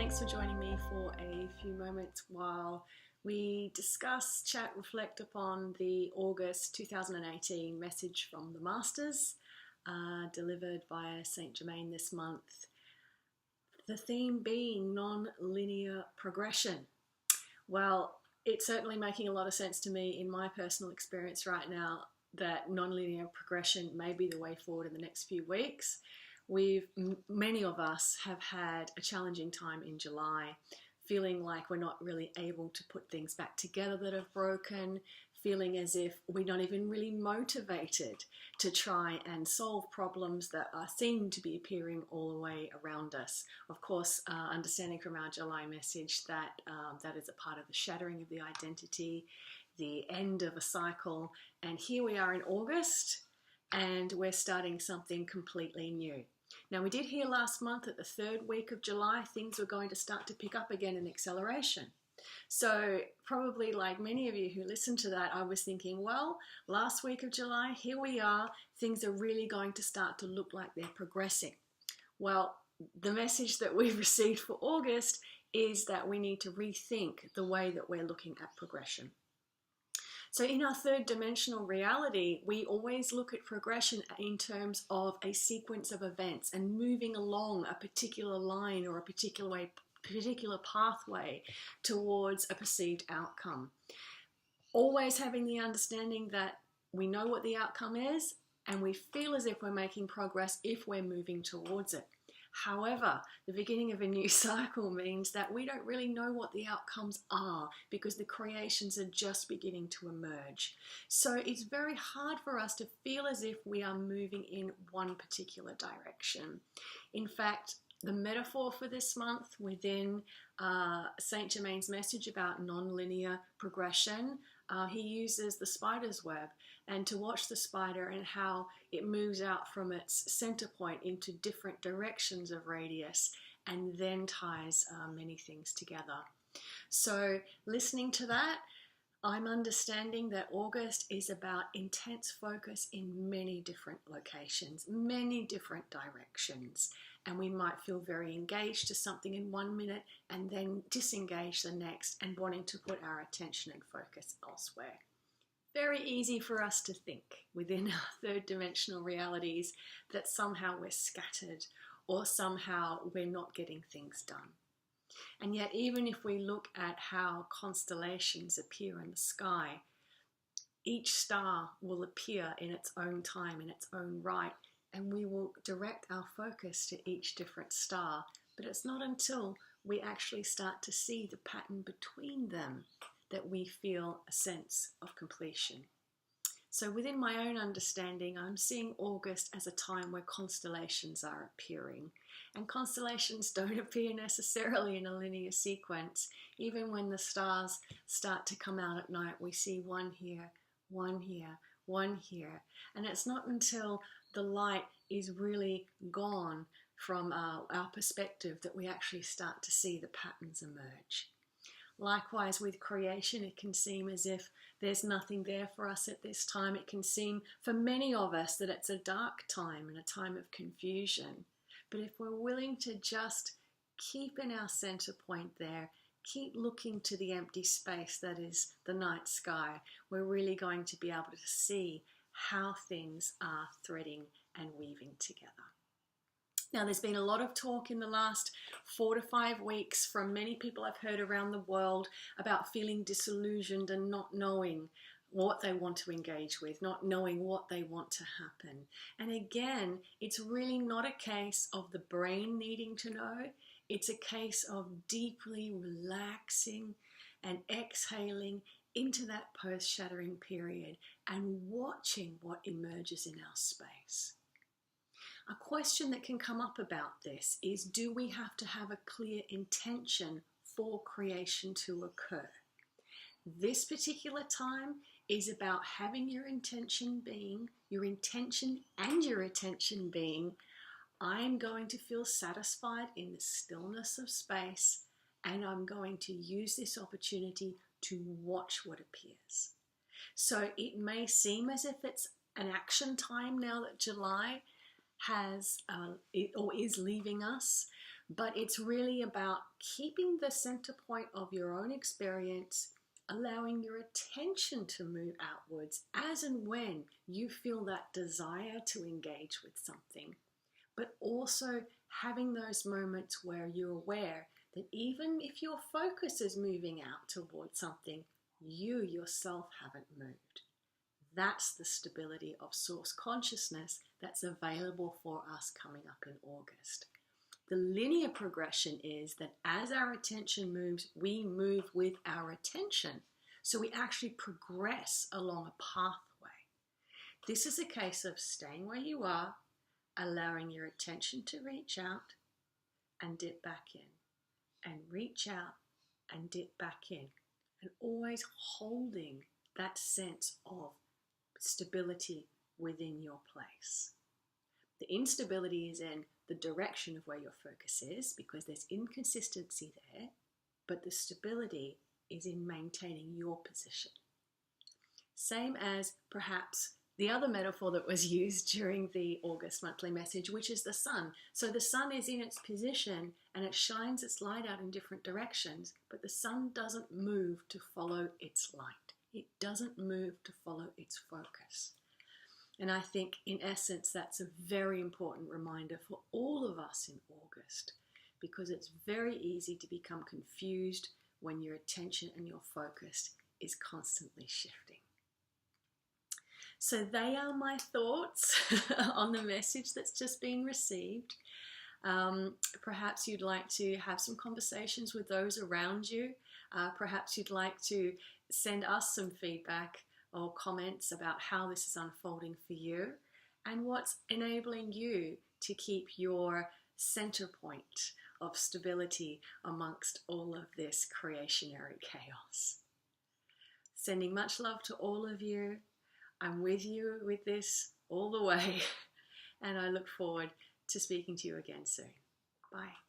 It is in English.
Thanks for joining me for a few moments while we discuss, chat, reflect upon the August 2018 message from the Masters, delivered via St Germain this month. The theme being non-linear progression. Well, it's certainly making a lot of sense to me in my personal experience right now that non-linear progression may be the way forward in the next few weeks. Many of us have had a challenging time in July, feeling like we're not really able to put things back together that have broken, feeling as if we're not even really motivated to try and solve problems that seem to be appearing all the way around us. Of course, understanding from our July message that that is a part of the shattering of the identity, the end of a cycle, and here we are in August, and we're starting something completely new. Now, we did hear last month that the third week of July, things were going to start to pick up again in acceleration. So probably like many of you who listened to that, I was thinking, well, last week of July, here we are, things are really going to start to look like they're progressing. Well, the message that we've received for August is that we need to rethink the way that we're looking at progression. So in our third dimensional reality, we always look at progression in terms of a sequence of events and moving along a particular line or a particular pathway towards a perceived outcome. Always having the understanding that we know what the outcome is and we feel as if we're making progress if we're moving towards it. However, the beginning of a new cycle means that we don't really know what the outcomes are because the creations are just beginning to emerge. So it's very hard for us to feel as if we are moving in one particular direction. In fact, the metaphor for this month within St Germain's message about non-linear progression, he uses the spider's web, and to watch the spider and how it moves out from its center point into different directions of radius and then ties many things together. So listening to that, I'm understanding that August is about intense focus in many different locations, many different directions. And we might feel very engaged to something in 1 minute and then disengage the next and wanting to put our attention and focus elsewhere. Very easy for us to think within our third dimensional realities that somehow we're scattered or somehow we're not getting things done. And yet, even if we look at how constellations appear in the sky, each star will appear in its own time, in its own right, and we will direct our focus to each different star. But it's not until we actually start to see the pattern between them that we feel a sense of completion. So within my own understanding, I'm seeing August as a time where constellations are appearing. And constellations don't appear necessarily in a linear sequence. Even when the stars start to come out at night, we see one here, one here, one here. And it's not until the light is really gone from our perspective that we actually start to see the patterns emerge. Likewise, with creation, it can seem as if there's nothing there for us at this time. It can seem for many of us that it's a dark time and a time of confusion. But if we're willing to just keep in our center point there, keep looking to the empty space that is the night sky, we're really going to be able to see how things are threading and weaving together. Now, there's been a lot of talk in the last 4 to 5 weeks from many people I've heard around the world about feeling disillusioned and not knowing what they want to engage with, not knowing what they want to happen. And again, it's really not a case of the brain needing to know. It's a case of deeply relaxing and exhaling into that post-shattering period and watching what emerges in our space. A question that can come up about this is, do we have to have a clear intention for creation to occur? This particular time is about having your intention and your attention being, I'm going to feel satisfied in the stillness of space, and I'm going to use this opportunity to watch what appears. So it may seem as if it's an action time now that July has or is leaving us, But it's really about keeping the center point of your own experience, allowing your attention to move outwards as and when you feel that desire to engage with something, but also having those moments where you're aware that even if your focus is moving out towards something, you yourself haven't moved. That's the stability of source consciousness that's available for us coming up in August. The linear progression is that as our attention moves, we move with our attention. So we actually progress along a pathway. This is a case of staying where you are, allowing your attention to reach out and dip back in, and reach out and dip back in, and always holding that sense of stability within your place. The instability is in the direction of where your focus is, because there's inconsistency there, but the stability is in maintaining your position. Same as perhaps the other metaphor that was used during the August monthly message, which is the sun. So the sun is in its position and it shines its light out in different directions, but the sun doesn't move to follow its light. It doesn't move to follow its focus. And I think in essence that's a very important reminder for all of us in August, because it's very easy to become confused when your attention and your focus is constantly shifting. So they are my thoughts on the message that's just been received. Perhaps you'd like to have some conversations with those around you. Perhaps you'd like to send us some feedback or comments about how this is unfolding for you and what's enabling you to keep your center point of stability amongst all of this creationary chaos. Sending much love to all of you. I'm with you with this all the way, and I look forward to speaking to you again soon. Bye.